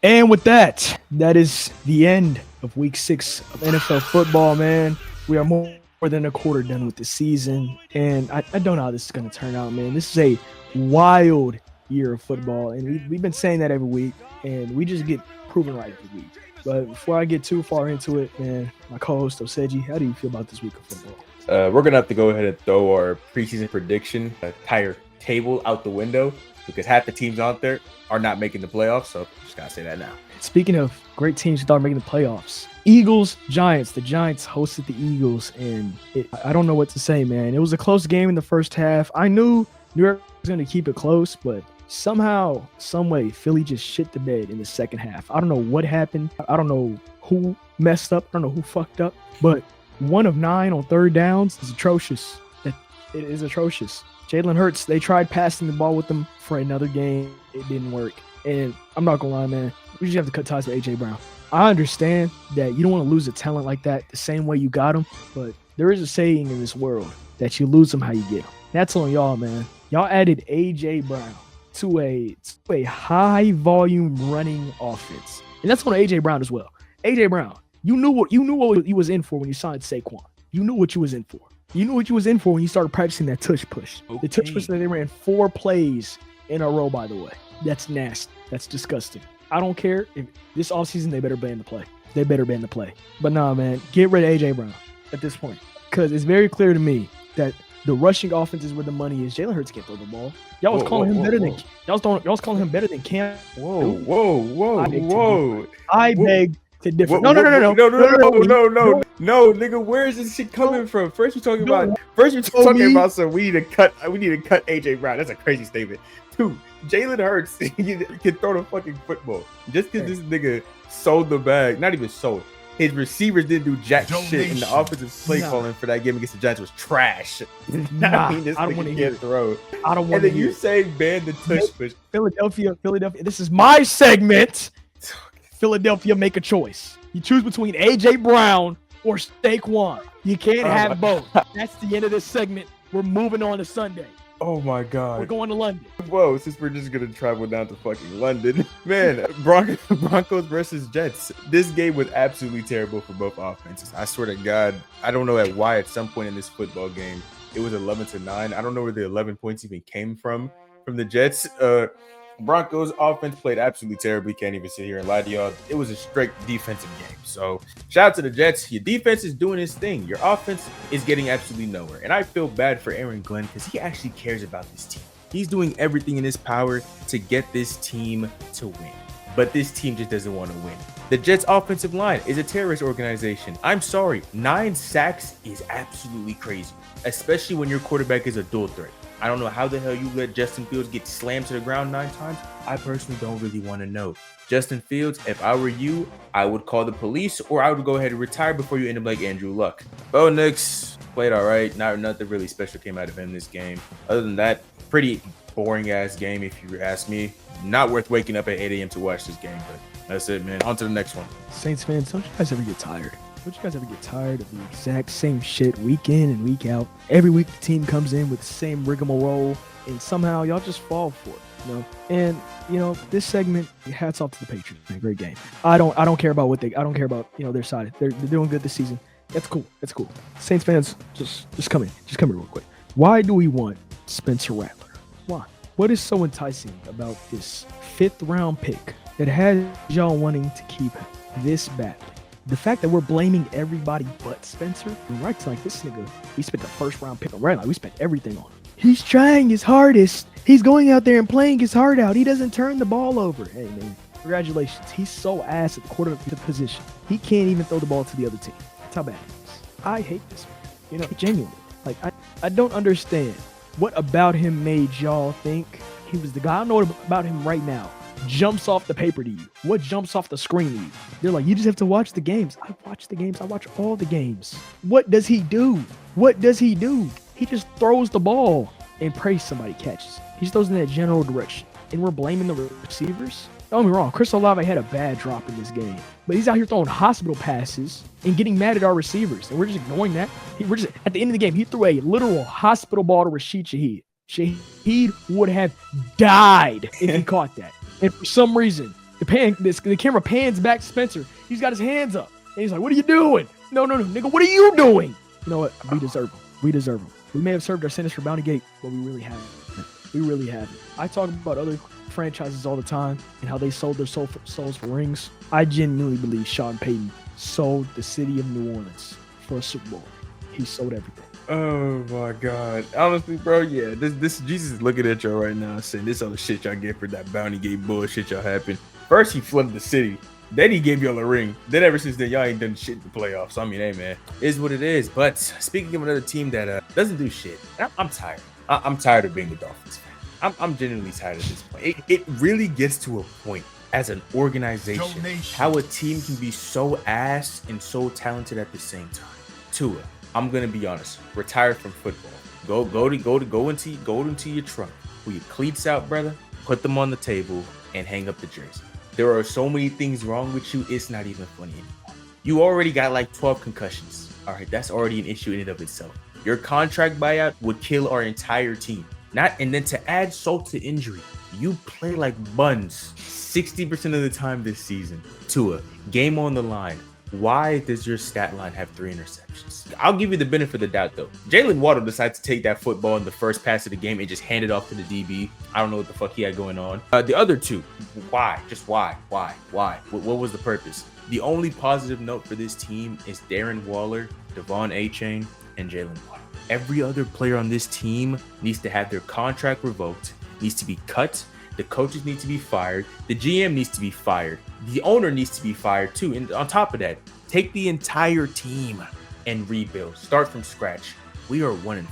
And with that, that is the end of week 6 of NFL football, man. We are more than a quarter done with the season. And I don't know how this is going to turn out, man. This is a wild year of football. And we've been saying that every week. And we just get proven right every week. But before I get too far into it, man, my co-host Oseji, how do you feel about this week of football? We're going to have to go ahead and throw our preseason prediction entire table out the window because half the teams out there are not making the playoffs. So just got to say that now. Speaking of great teams who thought making the playoffs, Eagles, Giants. The Giants hosted the Eagles, and I don't know what to say, man. It was a close game in the first half. I knew New York was going to keep it close, but somehow, some way, Philly just shit the bed in the second half. I don't know what happened. I don't know who messed up. I don't know who fucked up, but 1 of 9 on third downs is atrocious. It is atrocious. Jalen Hurts, they tried passing the ball with them for another game. It didn't work. And I'm not going to lie, man. We just have to cut ties with A.J. Brown. I understand that you don't want to lose a talent like that the same way you got him, but there is a saying in this world that you lose them how you get them. That's on y'all, man. Y'all added A.J. Brown to a high-volume running offense. And that's on A.J. Brown as well. A.J. Brown, you knew what you was in for when you signed Saquon. You knew what you was in for. You knew what you was in for when you started practicing that tush push. Okay. The tush push that they ran 4 plays in a row, by the way. That's nasty. That's disgusting. I don't care if this offseason they better ban the play. They better ban the play. But nah, man, get rid of A.J. Brown at this point. Because it's very clear to me that the rushing offense is where the money is. Jalen Hurts can't throw the ball. Y'all was calling him better than Cam. Whoa. I beg to differ. No, nigga, where is this shit coming from? First you're talking about some we need to cut AJ Brown. That's a crazy statement. 2, Jalen Hurts can throw the fucking football. Just because this nigga sold the bag, not even sold. His receivers didn't do jack shit, and the offensive play calling for that game against the Giants was trash. I don't want to hear throw. I don't want to hear. And then you say ban the tush push. Philadelphia. This is my segment. Philadelphia, make a choice. You choose between A.J. Brown or Saquon. You can't have both. That's the end of this segment. We're moving on to Sunday. Oh my God. We're going to London. Whoa, since we're just going to travel down to fucking London. Man, Broncos versus Jets. This game was absolutely terrible for both offenses. I swear to God, I don't know why at some point in this football game, it was 11-9. I don't know where the 11 points even came from the Jets. Broncos offense played absolutely terribly. Can't even sit here and lie to y'all. It was a straight defensive game. So shout out to the Jets. Your defense is doing his thing. Your offense is getting absolutely nowhere. And I feel bad for Aaron Glenn because he actually cares about this team. He's doing everything in his power to get this team to win. But this team just doesn't want to win. The Jets offensive line is a terrorist organization. I'm sorry. 9 sacks is absolutely crazy, especially when your quarterback is a dual threat. I don't know how the hell you let Justin Fields get slammed to the ground 9 times. I personally don't really want to know. Justin Fields, if I were you, I would call the police or I would go ahead and retire before you end up like Andrew Luck. Bo Nix played all right. Nothing really special came out of him this game. Other than that, pretty boring ass game if you ask me. Not worth waking up at 8 a.m. to watch this game, but that's it, man. On to the next one. Saints fans, don't you guys ever get tired? Don't you guys ever get tired of the exact same shit week in and week out? Every week the team comes in with the same rigmarole, and somehow y'all just fall for it, you know? And, you know, this segment, hats off to the Patriots, man. Great game. I don't care about their side. They're doing good this season. That's cool. Saints fans, just come in. Just come here real quick. Why do we want Spencer Rattler? Why? What is so enticing about this 5th round pick that has y'all wanting to keep this badly? The fact that we're blaming everybody but Spencer, right? Like this nigga, we spent the 1st round pick on right. Like we spent everything on him. He's trying his hardest. He's going out there and playing his heart out. He doesn't turn the ball over. Hey man, congratulations. He's so ass at the quarterback position. He can't even throw the ball to the other team. That's how bad it is. I hate this man. You know, genuinely. Like I don't understand what about him made y'all think he was the guy. I don't know what about him right now jumps off the paper to you. What jumps off the screen to you? They're like, you just have to watch the games. I watch the games. I watch all the games. What does he do? He just throws the ball and prays somebody catches. He just throws in that general direction. And we're blaming the receivers? Don't get me wrong. Chris Olave had a bad drop in this game. But he's out here throwing hospital passes and getting mad at our receivers. And we're just ignoring that. At the end of the game, he threw a literal hospital ball to Rashid Shaheed. Shaheed would have died if he caught that. And for some reason, The camera pans back to Spencer. He's got his hands up. And he's like, what are you doing? No, nigga, what are you doing? You know what? We deserve him. We deserve him. We may have served our sentence for Bounty Gate, but we really haven't. We really haven't. I talk about other franchises all the time and how they sold their souls for rings. I genuinely believe Sean Payton sold the city of New Orleans for a Super Bowl. He sold everything. Oh my God. Honestly, bro, yeah. This Jesus is looking at y'all right now saying this other shit y'all get for that Bounty Gate bullshit y'all happened. First he flooded the city. Then he gave y'all a ring. Then ever since then, y'all ain't done shit in the playoffs. So, I mean, hey, man, is what it is. But speaking of another team that doesn't do shit, I'm tired. I'm tired of being a Dolphins fan. I'm genuinely tired of this point. It really gets to a point as an organization how a team can be so ass and so talented at the same time. Tua, I'm gonna be honest. Retire from football. Go into your truck. Pull your cleats out, brother. Put them on the table and hang up the jersey. There are so many things wrong with you, it's not even funny anymore. You already got like 12 concussions. All right, that's already an issue in and of itself. Your contract buyout would kill our entire team. And then to add salt to injury, you play like buns 60% of the time this season. Tua, game on the line. Why does your stat line have 3 interceptions? I'll give you the benefit of the doubt, though. Jalen Waddle decided to take that football in the first pass of the game and just hand it off to the DB. I don't know what the fuck he had going on. The other two, why? Just why? What was the purpose? The only positive note for this team is Darren Waller, Devon Achane, and Jalen Waddle. Every other player on this team needs to have their contract revoked, needs to be cut. The coaches need to be fired. The GM needs to be fired. The owner needs to be fired too. And on top of that, take the entire team and rebuild. Start from scratch. We are 1-5.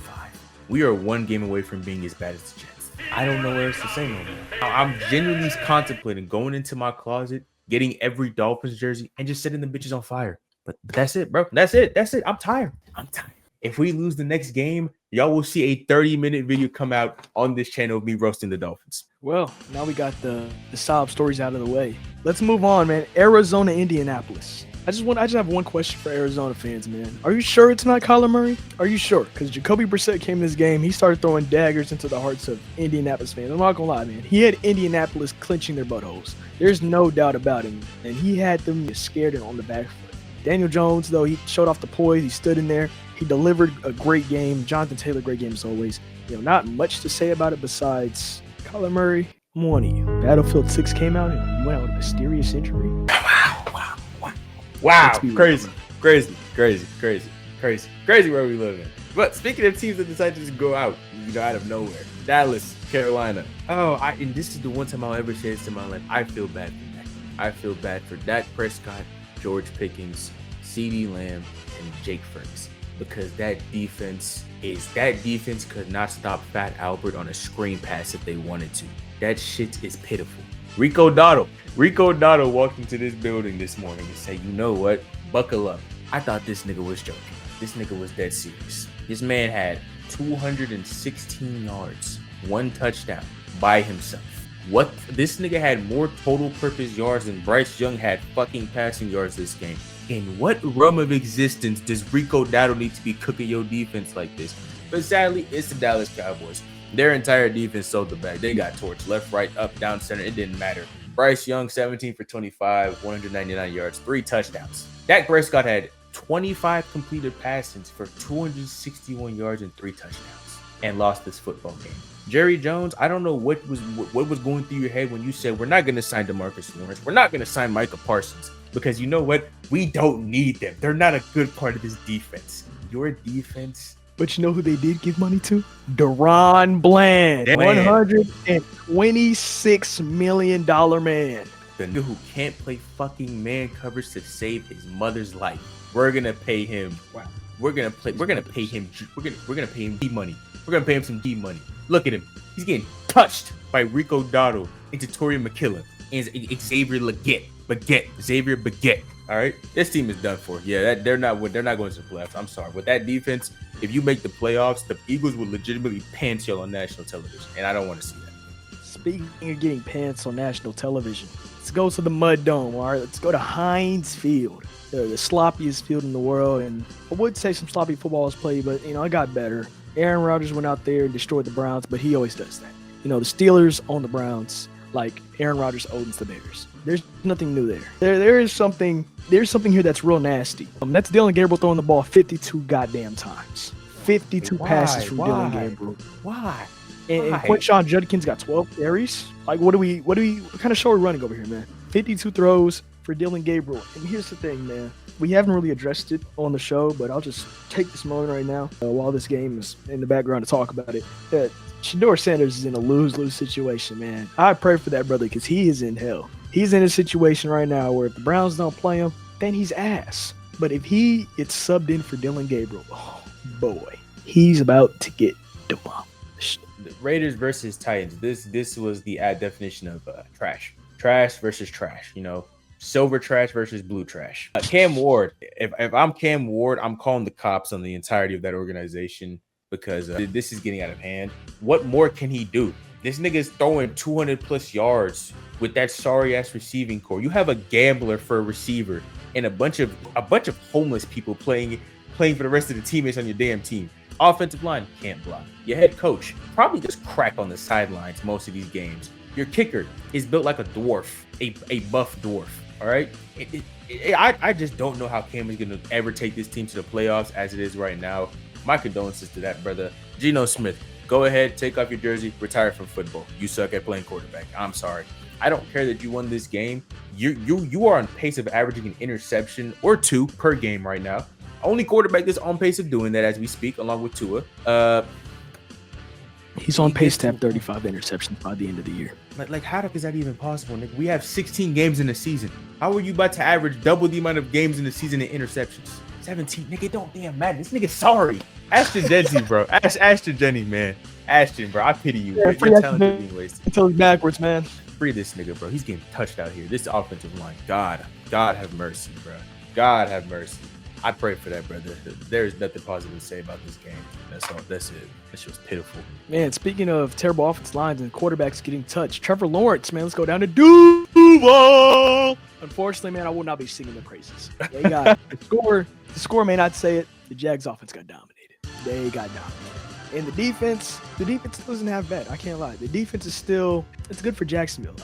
We are one game away from being as bad as the Jets. I don't know what else to say no more. I'm genuinely contemplating going into my closet, getting every Dolphins jersey, and just setting the bitches on fire. But that's it, bro. That's it. I'm tired. If we lose the next game, y'all will see a 30-minute video come out on this channel of me roasting the Dolphins. Well, now we got the sob stories out of the way. Let's move on, man. Arizona, Indianapolis. I just have one question for Arizona fans, man. Are you sure it's not Kyler Murray? Are you sure? Because Jacoby Brissett came in this game, he started throwing daggers into the hearts of Indianapolis fans. I'm not gonna lie, man. He had Indianapolis clenching their buttholes. There's no doubt about him. And he had them scared and on the back foot. Daniel Jones, though, he showed off the poise. He stood in there. He delivered a great game. Jonathan Taylor, great game as always. Not much to say about it besides Kyler Murray. I'm on you. Battlefield 6 came out and you went out with a mysterious injury. Wow. Crazy where we live in. But speaking of teams that decide to just go out, out of nowhere. Dallas, Carolina. And this is the one time I'll ever say this in my life. I feel bad for Dak. I feel bad for Dak Prescott, George Pickens, CeeDee Lamb, and Jake Ferguson. Because that defense could not stop Fat Albert on a screen pass if they wanted to. That shit is pitiful. Rico Dotto walked into this building this morning and said, you know what? Buckle up. I thought this nigga was joking. This nigga was dead serious. This man had 216 yards, 1 touchdown by himself. This nigga had more total purpose yards than Bryce Young had fucking passing yards this game. In what realm of existence does Rico Dotto need to be cooking your defense like this? But sadly, it's the Dallas Cowboys. Their entire defense sold the bag. They got torched left, right, up, down, center. It didn't matter. Bryce Young, 17 for 25, 199 yards, 3 touchdowns. Dak Prescott had 25 completed passes for 261 yards and 3 touchdowns and lost this football game. Jerry Jones, I don't know what was going through your head when you said we're not going to sign DeMarcus Lawrence. We're not going to sign Micah Parsons. Because you know what? We don't need them. They're not a good part of this defense. Your defense. But you know who they did give money to? Deron Bland. $126 million man. The nigga who can't play fucking man coverage to save his mother's life. We're gonna pay him. Wow. We're gonna pay him D money. We're gonna pay him some D money. Look at him. He's getting touched by Rico Dotto and Torrey McKinnon and Xavier Baguette. All right, this team is done for. Yeah, they're not going to the playoffs. I'm sorry. With that defense, if you make the playoffs, the Eagles will legitimately pants you on national television, and I don't want to see that. Speaking of getting pants on national television, let's go to the Mud Dome. All right, let's go to Heinz Field, the sloppiest field in the world, and I would say some sloppy football was played, but it got better. Aaron Rodgers went out there and destroyed the Browns, but he always does that. The Steelers own the Browns. like Aaron Rodgers owns the Bears. There's nothing new there. There's something here that's real nasty. That's Dylan Gabriel throwing the ball 52 goddamn times. 52 passes from Dylan Gabriel. Why? And Quinshon Judkins got 12 carries. Like, what kind of show are we running over here, man? 52 throws for Dylan Gabriel. And here's the thing, man. We haven't really addressed it on the show, but I'll just take this moment right now while this game is in the background to talk about it. Shedeur Sanders is in a lose-lose situation, man. I pray for that brother because he is in hell. He's in a situation right now where if the Browns don't play him, then he's ass. But if he gets subbed in for Dylan Gabriel, oh boy, he's about to get demolished. Raiders versus Titans. This was the definition of trash versus trash. You know, silver trash versus blue trash. Cam Ward. If I'm Cam Ward, I'm calling the cops on the entirety of that organization because this is getting out of hand. What more can he do? This nigga's throwing 200 plus yards with that sorry ass receiving core. You have a gambler for a receiver and a bunch of homeless people playing for the rest of the teammates on your damn team. Offensive line can't block. Your head coach probably just crack on the sidelines most of these games. Your kicker is built like a dwarf, a buff dwarf. All right. I just don't know how Cam is gonna ever take this team to the playoffs as it is right now. My condolences to that brother. Geno Smith, go ahead, take off your jersey, retire from football. You suck at playing quarterback. I'm sorry. I don't care that you won this game. You are on pace of averaging an interception or 2 per game right now. Only quarterback that's on pace of doing that as we speak, along with Tua. He's on pace to have 35 interceptions by the end of the year. Like how is that even possible, Nick? We have 16 games in the season. How are you about to average double the amount of games in the season in interceptions? 17, nigga, don't damn matter. This nigga's sorry. Ashton Jenny, bro. Ashton Jenny, man. Ashton, bro, I pity you. Yeah, Your talent is being wasted. Until he's backwards, man. Free this nigga, bro. He's getting touched out here. This offensive line, God have mercy, bro. God have mercy. I pray for that, brother. There is nothing positive to say about this game. That's all. That's it. That shit was pitiful. Man, speaking of terrible offensive lines and quarterbacks getting touched, Trevor Lawrence, man, let's go down to Duval. Unfortunately, man, I will not be singing their praises. They got the score may not say it. The Jags offense got dominated. They got dominated. And the defense doesn't have bad. I can't lie. The defense is still, it's good for Jacksonville.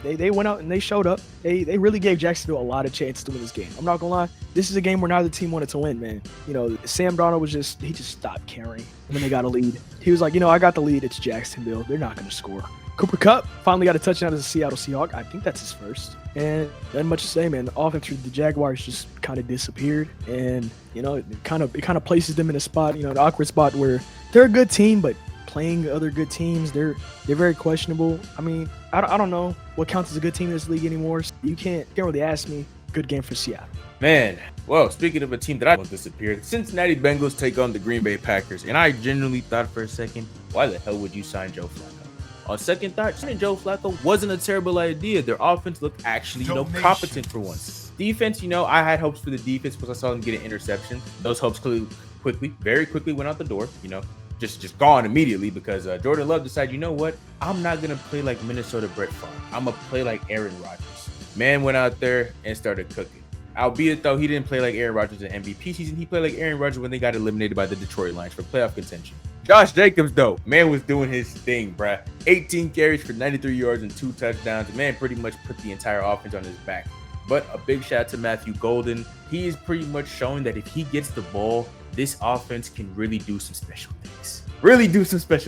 They went out and they showed up. They really gave Jacksonville a lot of chances to win this game. I'm not gonna lie. This is a game where neither team wanted to win, man. You know, Sam Darnold he just stopped caring when they got a lead. He was like, you know, I got the lead. It's Jacksonville. They're not gonna score. Cooper Kupp finally got a touchdown as a Seattle Seahawk. I think that's his first. And nothing much to say, man. The offense for the Jaguars just kind of disappeared. And, you know, it kind of places them in a spot, you know, an awkward spot where they're a good team, but playing other good teams, they're very questionable. I mean, I don't know what counts as a good team in this league anymore. So you can't really ask me. Good game for Seattle. Man, well, speaking of a team that I want disappeared, Cincinnati Bengals take on the Green Bay Packers. And I genuinely thought for a second, why the hell would you sign Joe Flacco? On second thought, signing Joe Flacco wasn't a terrible idea. Their offense looked actually, competent for once. Defense, I had hopes for the defense because I saw them get an interception. Those hopes very quickly went out the door, just gone immediately because Jordan Love decided, you know what? I'm not going to play like Minnesota Brett Favre. I'm going to play like Aaron Rodgers. Man went out there and started cooking. Albeit, though, he didn't play like Aaron Rodgers in MVP season. He played like Aaron Rodgers when they got eliminated by the Detroit Lions for playoff contention. Josh Jacobs, though, man was doing his thing, bruh. 18 carries for 93 yards and 2 touchdowns. The man pretty much put the entire offense on his back. But a big shout out to Matthew Golden. He is pretty much showing that if he gets the ball, this offense can really do some special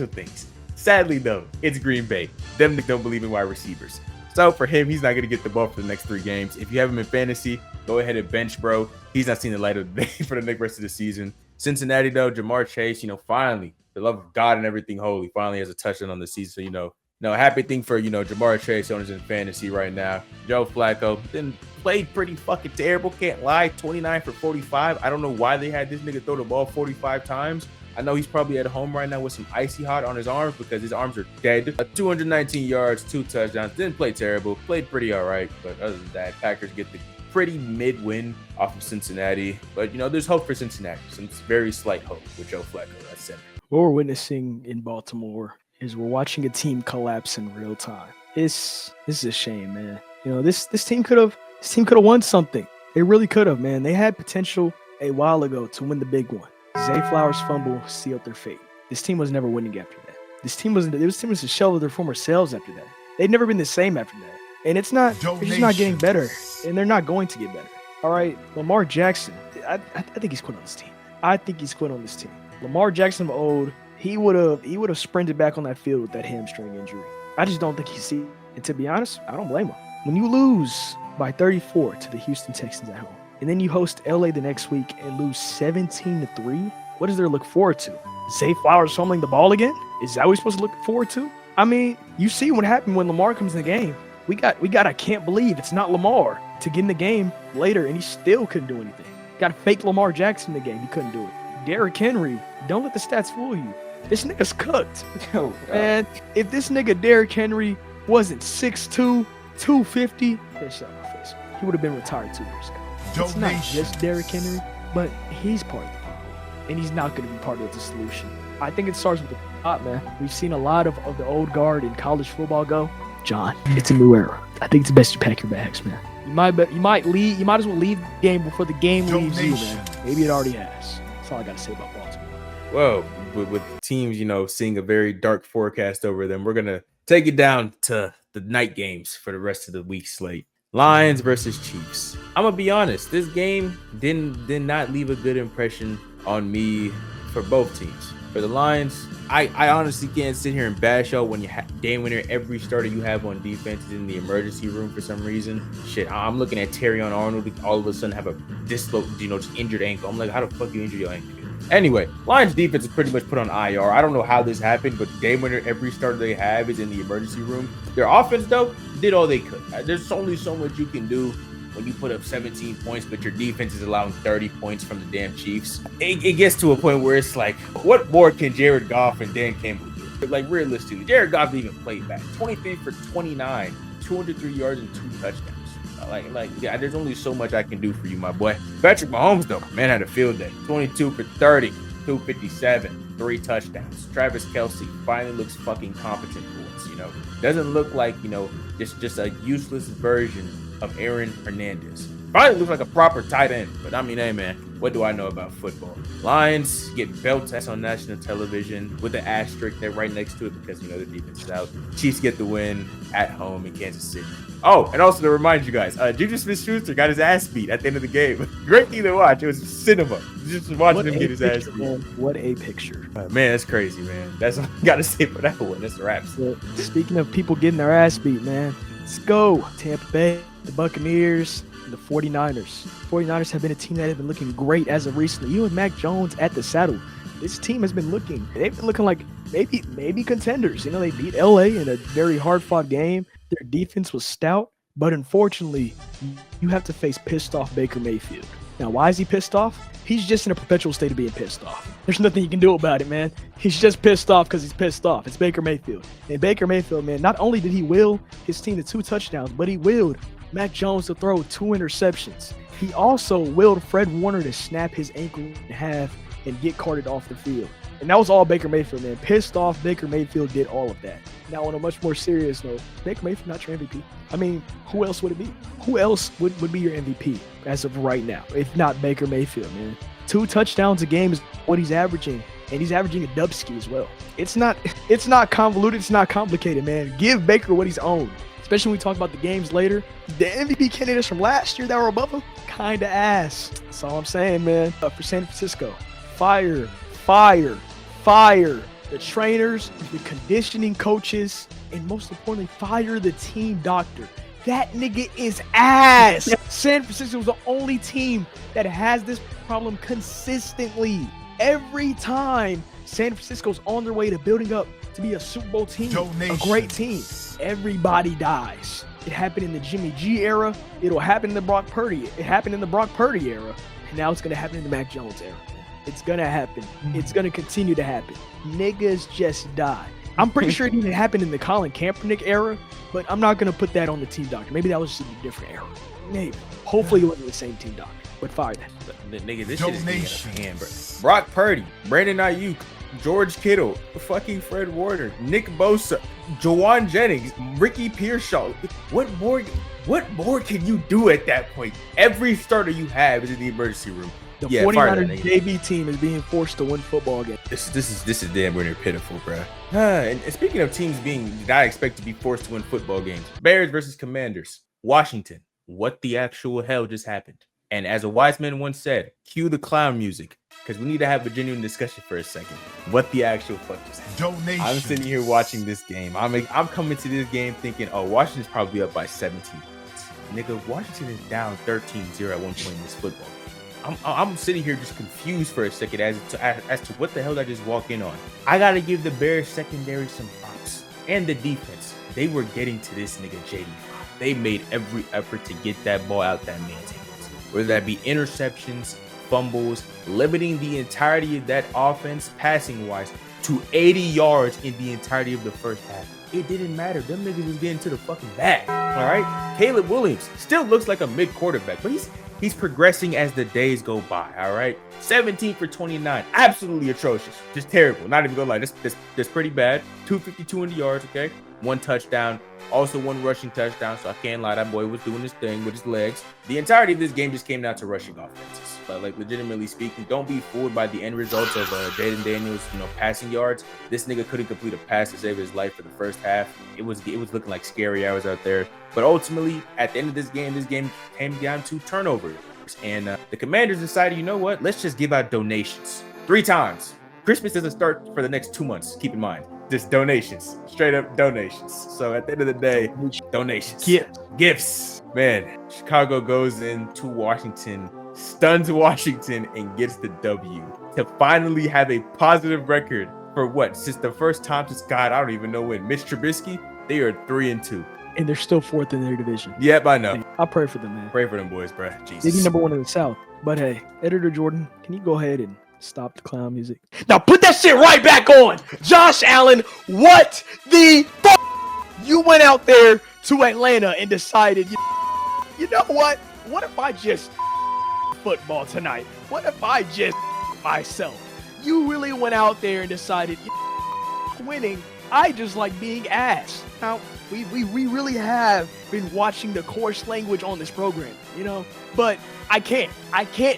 things. Sadly, though, it's Green Bay. Them don't believe in wide receivers. So for him, he's not going to get the ball for the next 3 games. If you have him in fantasy, go ahead and bench, bro. He's not seeing the light of the day for the next rest of the season. Cincinnati, though, Jamar Chase, finally, the love of God and everything holy, finally has a touchdown on the season. So, happy thing for, Jamar Chase owners in fantasy right now. Joe Flacco then played pretty fucking terrible. Can't lie. 29 for 45. I don't know why they had this nigga throw the ball 45 times. I know he's probably at home right now with some icy hot on his arms because his arms are dead. 219 yards, 2 touchdowns. Didn't play terrible. Played pretty all right. But other than that, Packers get the pretty mid-win off of Cincinnati. But, there's hope for Cincinnati. Some very slight hope with Joe Flacco at center. What we're witnessing in Baltimore is we're watching a team collapse in real time. This is a shame, man. This team could have won something. They really could have, man. They had potential a while ago to win the big one. Zay Flowers' fumble sealed their fate. This team was never winning after that. This team was a shell of their former selves after that. They've never been the same after that. And it's not, they're just not getting better. And they're not going to get better. All right, Lamar Jackson, I think he's quit on this team. I think he's quit on this team. Lamar Jackson of old, he would have sprinted back on that field with that hamstring injury. I just don't think he's seen it. And to be honest, I don't blame him. When you lose by 34 to the Houston Texans at home, and then you host LA the next week and lose 17-3, what is there to look forward to? Zay Flowers fumbling the ball again? Is that what we're supposed to look forward to? I mean, you see what happened when Lamar comes in the game. We got I can't believe it's not Lamar to get in the game later, and he still couldn't do anything. Got a fake Lamar Jackson in the game. He couldn't do it. Derrick Henry, don't let the stats fool you. This nigga's cooked. Oh, and if this nigga Derrick Henry wasn't 6'2", 250, he would have been retired 2 years ago. It's not just Derrick Henry, but he's part of the problem. And he's not going to be part of the solution. I think it starts with the top, man. We've seen a lot of the old guard in college football go. John, it's a new era. I think it's best you pack your bags, man. You might as well leave the game before the game leaves you, man. Maybe it already has. That's all I got to say about Baltimore. Well, with teams, seeing a very dark forecast over them, we're going to take it down to the night games for the rest of the week slate. Lions versus Chiefs. I'm going to be honest. This game did not leave a good impression on me for both teams. For the Lions, I honestly can't sit here and bash out when you game winner. Every starter you have on defense is in the emergency room for some reason. Shit, I'm looking at Terrion Arnold all of a sudden have a just injured ankle. I'm like, how the fuck you injure your ankle? Anyway, Lions defense is pretty much put on IR. I don't know how this happened, but game winner, every starter they have is in the emergency room. Their offense, though, did all they could. There's only so much you can do when you put up 17 points, but your defense is allowing 30 points from the damn Chiefs. It gets to a point where it's like, what more can Jared Goff and Dan Campbell do? Like, realistically, Jared Goff didn't even play back. 23 for 29, 203 yards and 2 touchdowns. Yeah, there's only so much I can do for you, my boy. Patrick Mahomes, though, man, had a field day. 22 for 30, 257, 3 touchdowns. Travis Kelce finally looks fucking competent for us, Doesn't look like, just a useless version of Aaron Hernandez. Finally looks like a proper tight end. But I mean, hey, man, what do I know about football? Lions get belt tests on national television with the asterisk there right next to it because, the defense is out. Chiefs get the win at home in Kansas City. Oh, and also to remind you guys, Juju Smith-Schuster got his ass beat at the end of the game. Great thing to watch. It was cinema. Just watching him get his ass beat. Man. What a picture. Man, that's crazy, man. That's all I got to say for that one. That's the wraps. Speaking of people getting their ass beat, man, let's go. Tampa Bay, the Buccaneers, and the 49ers. 49ers have been a team that has been looking great as of recently. You and Mac Jones at the saddle. This team has been looking like maybe contenders. They beat LA in a very hard-fought game. Their defense was stout, but unfortunately, you have to face pissed off Baker Mayfield. Now, why is he pissed off? He's just in a perpetual state of being pissed off. There's nothing you can do about it, man. He's just pissed off because he's pissed off. It's Baker Mayfield. And Baker Mayfield, man, not only did he will his team to 2 touchdowns, but he willed Mac Jones to throw 2 interceptions. He also willed Fred Warner to snap his ankle in half and get carted off the field. And that was all Baker Mayfield, man. Pissed off Baker Mayfield did all of that. Now, on a much more serious note, Baker Mayfield not your MVP. I mean, who else would it be? Who else would be your MVP as of right now, if not Baker Mayfield, man? 2 touchdowns a game is what he's averaging, and he's averaging a dubski as well. It's not convoluted. It's not complicated, man. Give Baker what he's owned, especially when we talk about the games later. The MVP candidates from last year that were above him, kind of ass. That's all I'm saying, man. For San Francisco, fire the trainers, the conditioning coaches, and most importantly, fire the team doctor. That nigga is ass. San Francisco is the only team that has this problem consistently. Every time San Francisco's on their way to building up to be a Super Bowl team, a great team, everybody dies. It happened in the Jimmy G era. It'll happen in the Brock Purdy. It happened in the Brock Purdy era. And now it's going to happen in the Mac Jones era. It's going to happen. It's going to continue to happen. Niggas just die. I'm pretty sure it even happened in the Colin Kaepernick era, but I'm not going to put that on the team doctor. Maybe that was just a different era. Maybe. Hopefully it wasn't the same team doctor, but fire that. Nigga, this shit is getting out of hand, bro. Brock Purdy, Brandon Ayuk, George Kittle, fucking Fred Warner, Nick Bosa, Jawan Jennings, Ricky Pearsall. What more can you do at that point? Every starter you have is in the emergency room. The Yeah, fire that 49ers nigga. JV team is being forced to win football games. This is damn near pitiful, bro. And speaking of teams being not expected to be forced to win football games, Bears versus Commanders, Washington. What the actual hell just happened? And as a wise man once said, cue the clown music, because we need to have a genuine discussion for a second. What the actual fuck just happened? Donation. I'm sitting here watching this game. I'm coming to this game thinking, oh, Washington's probably up by 17 points. Nigga, Washington is down 13-0 at one point in this football game. I'm sitting here just confused for a second as to what the hell did I just walk in on. I gotta give the Bears secondary some props and the defense. They were getting to this nigga JD. They made every effort to get that ball out that man's hands, whether that be interceptions, fumbles, limiting the entirety of that offense passing wise to 80 yards in the entirety of the first half. It didn't matter. Them niggas was getting to the fucking bag. All right. Caleb Williams still looks like a mid quarterback, but he's progressing as the days go by. All right. 17 for 29. Absolutely atrocious. Just terrible. Not even gonna lie. That's pretty bad. 252 in the yards. Okay. 1 touchdown. Also 1 rushing touchdown. So I can't lie. That boy was doing his thing with his legs. The entirety of this game just came down to rushing offenses. But like legitimately speaking, don't be fooled by the end results of Jaden Daniels, passing yards. This nigga couldn't complete a pass to save his life for the first half. It was looking like scary hours out there. But ultimately, at the end of this game came down to turnovers. And the Commanders decided, you know what? Let's just give out donations 3 times. Christmas doesn't start for the next 2 months. Keep in mind, just donations, straight up donations. So at the end of the day, donations, gifts. Man, Chicago goes into Washington, stuns Washington, and gets the W to finally have a positive record for what? Since the first time since God, I don't even know when. Mitch Trubisky, they are 3-2. And they're still 4th in their division. Yep, I know. I'll pray for them, man. Pray for them boys, bro. Jesus. They be number 1 in the South. But hey, Editor Jordan, can you go ahead and stop the clown music? Now put that shit right back on. Josh Allen, what the fuck? You went out there to Atlanta and decided, you know what? What if I just football tonight? What if I just myself? You really went out there and decided, winning. I just like being ass. Now, we really have been watching the coarse language on this program, but I can't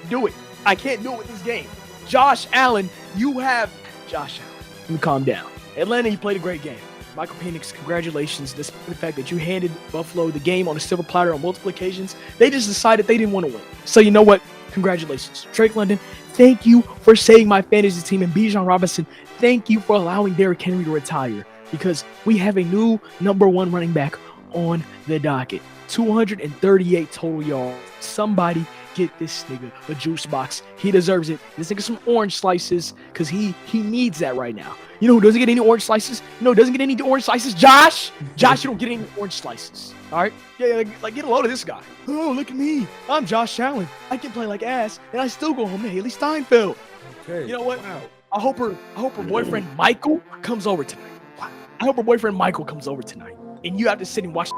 do it. I can't do it with this game. Josh Allen, Josh Allen. Let me calm down. Atlanta, you played a great game. Michael Penix, congratulations. Despite the fact that you handed Buffalo the game on a silver platter on multiple occasions, they just decided they didn't want to win. So you know what? Congratulations. Drake London, thank you for saving my fantasy team. And Bijan Robinson, thank you for allowing Derrick Henry to retire, because we have a new number 1 running back on the docket. 238 total yards. Somebody get this nigga a juice box. He deserves it. This nigga some orange slices, because he needs that right now. You know who doesn't get any orange slices? Doesn't get any orange slices? Josh, you don't get any orange slices. All right? Yeah, like get a load of this guy. Oh, look at me. I'm Josh Allen. I can play like ass, and I still go home to Haley Steinfeld. Okay. You know what? Wow. I hope her boyfriend Michael comes over tonight. I hope her boyfriend Michael comes over tonight, and you have to sit and watch.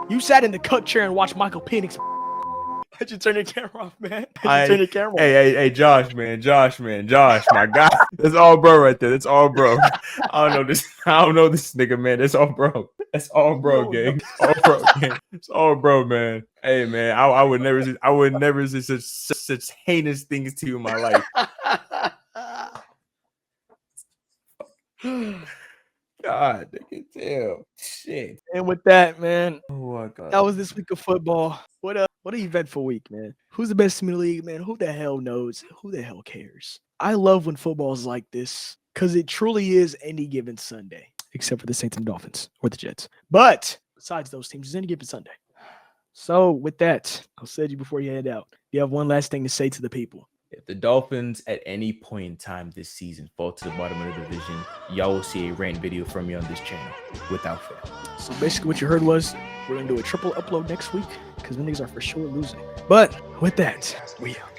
You sat in the cut chair and watched Michael Penix. How'd you turn your camera off, man? Turn your camera off? Hey, Josh, my guy. That's all bro right there. That's all bro. I don't know this nigga, man. That's all bro. That's all bro, gang. All bro, gang. It's all bro, man. Hey, man, I would never say such heinous things to you in my life. God, nigga, damn, shit. And with that, man, oh my God, that was this week of football. What an eventful week, man. Who's the best team in the league, man? Who the hell knows? Who the hell cares? I love when football's like this, because it truly is any given Sunday, except for the Saints and Dolphins or the Jets. But besides those teams, it's any given Sunday. So with that, I'll say to you before you head out, you have one last thing to say to the people. If the Dolphins at any point in time this season fall to the bottom of the division, y'all will see a rant video from me on this channel without fail. So basically what you heard was we're going to do a triple upload next week, because the niggas are for sure losing. But with that, we out.